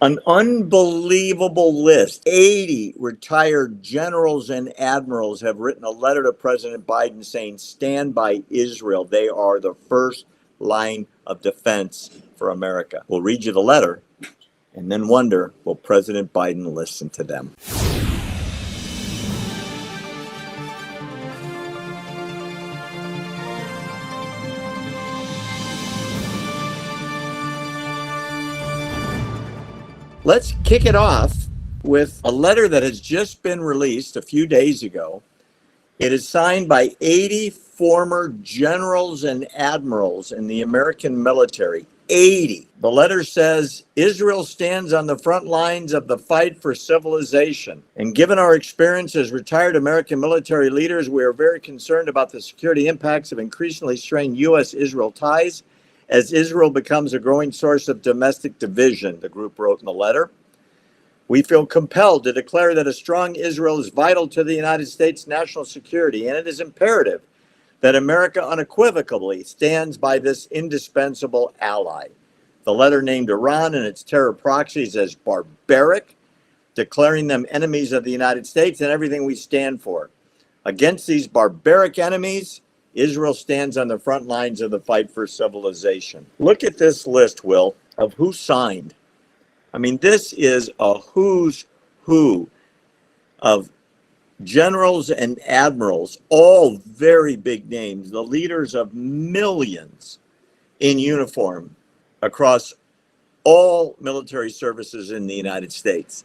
An unbelievable list. 80 retired generals and admirals have written a letter to President Biden saying, stand by Israel. They are the first line of defense for America. We'll read you the letter and then wonder, will President Biden listen to them? Let's kick it off with a letter that has just been released a few days ago. It is signed by 80 former generals and admirals in the American military. 80. The letter says, Israel stands on the front lines of the fight for civilization. And given our experience as retired American military leaders, we are very concerned about the security impacts of increasingly strained U.S.-Israel ties as Israel becomes a growing source of domestic division, the group wrote in the letter. We feel compelled to declare that a strong Israel is vital to the United States' national security, and it is imperative that America unequivocally stands by this indispensable ally. The letter named Iran and its terror proxies as barbaric, declaring them enemies of the United States and everything we stand for. Against these barbaric enemies, Israel stands on the front lines of the fight for civilization. Look at this list, Will, of who signed. I mean, this is a who's who of generals and admirals, all very big names, the leaders of millions in uniform across all military services in the United States.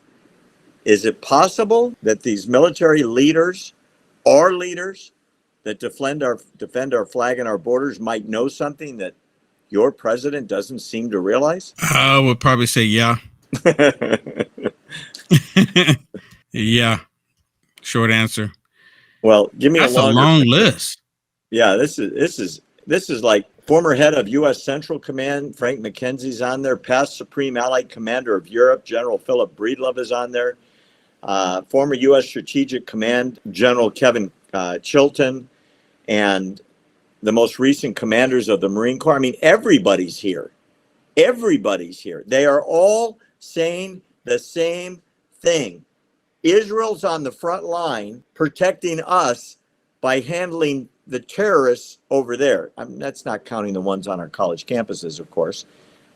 Is it possible that these military leaders, our leaders, that defend our flag and our borders might know something that your president doesn't seem to realize? I would probably say yeah. Yeah. Short answer. Well, give me That's a longer long list. Yeah, this is like former head of U.S. Central Command Frank McKenzie's on there. Past Supreme Allied Commander of Europe General Philip Breedlove is on there. Former U.S. Strategic Command General Kevin Chilton, and the most recent commanders of the Marine Corps. I mean, everybody's here. Everybody's here. They are all saying the same thing. Israel's on the front line protecting us by handling the terrorists over there. I mean, that's not counting the ones on our college campuses, of course,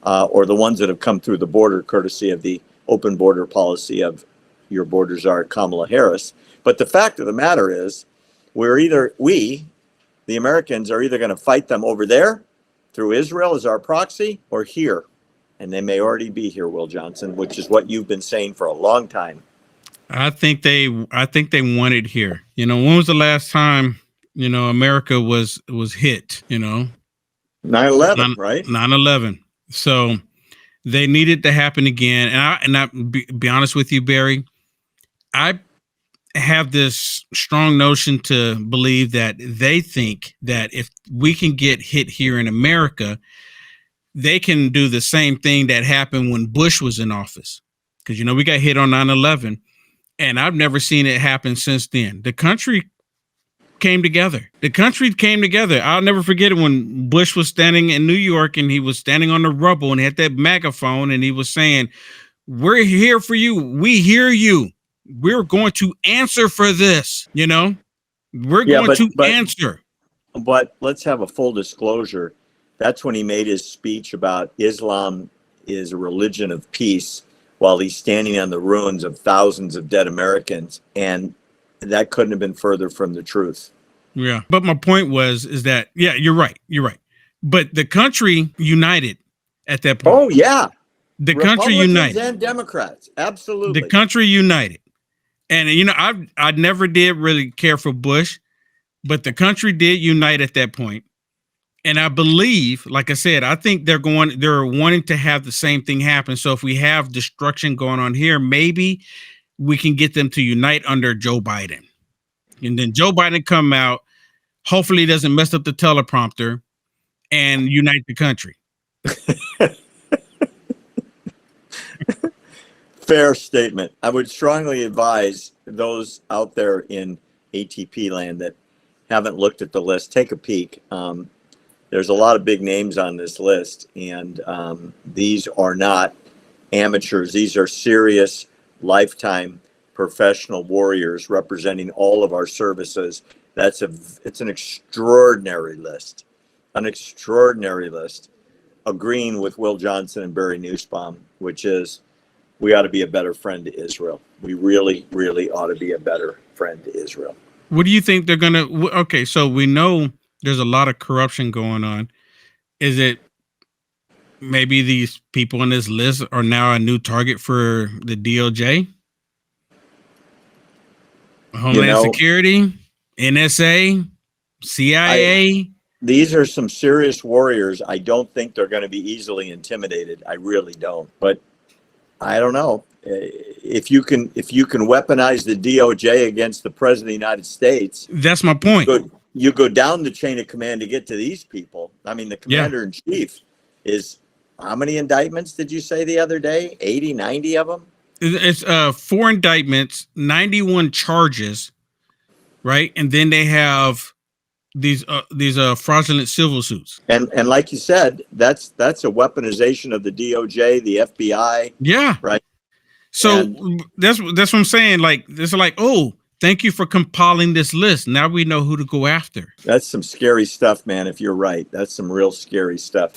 or the ones that have come through the border courtesy of the open border policy of your borders are Kamala Harris. But the fact of the matter is, the Americans, are either going to fight them over there through Israel as our proxy or here. And they may already be here, Will Johnson, which is what you've been saying for a long time. I think they want it here. You know, when was the last time, America was hit, 9/11, right? 9/11. So they need it to happen again. And I be honest with you, Barry, I have this strong notion to believe that they think that if we can get hit here in America, they can do the same thing that happened when Bush was in office. Because, we got hit on 9/11, and I've never seen it happen since then. The country came together. I'll never forget it when Bush was standing in New York and he was standing on the rubble and had that megaphone and he was saying, "We're here for you. We hear you. We're going to answer for this, We're going to answer." But let's have a full disclosure. That's when he made his speech about Islam is a religion of peace while he's standing on the ruins of thousands of dead Americans. And that couldn't have been further from the truth. Yeah. But my point is that, yeah, you're right. But the country united at that point. Oh, yeah. The country united. And Democrats. Absolutely. The country united. And, I never did really care for Bush, but the country did unite at that point. And I believe, like I said, I think they're wanting to have the same thing happen. So if we have destruction going on here, maybe we can get them to unite under Joe Biden. And then Joe Biden come out, hopefully he doesn't mess up the teleprompter and unite the country. Fair statement. I would strongly advise those out there in ATP land that haven't looked at the list, take a peek. There's a lot of big names on this list, and these are not amateurs. These are serious, lifetime professional warriors representing all of our services. It's an extraordinary list, agreeing with Will Johnson and Barry Nussbaum, which is we ought to be a better friend to Israel. We really, really ought to be a better friend to Israel. What do you think they're going to, okay, so we know there's a lot of corruption going on. Is it maybe these people on this list are now a new target for the DOJ? Homeland Security, NSA, CIA? These are some serious warriors. I don't think they're going to be easily intimidated. I really don't. But I don't know. If you can weaponize the DOJ against the president of the United States, that's my point. You go down the chain of command to get to these people. I mean, the commander in chief is, how many indictments did you say the other day? 80, 90 of them? It's 4 indictments, 91 charges, right? And then they have these fraudulent civil suits. And like you said, that's a weaponization of the DOJ, the FBI. Yeah. Right. So that's what I'm saying. Like, it's like, oh, thank you for compiling this list. Now we know who to go after. That's some scary stuff, man. If you're right, that's some real scary stuff.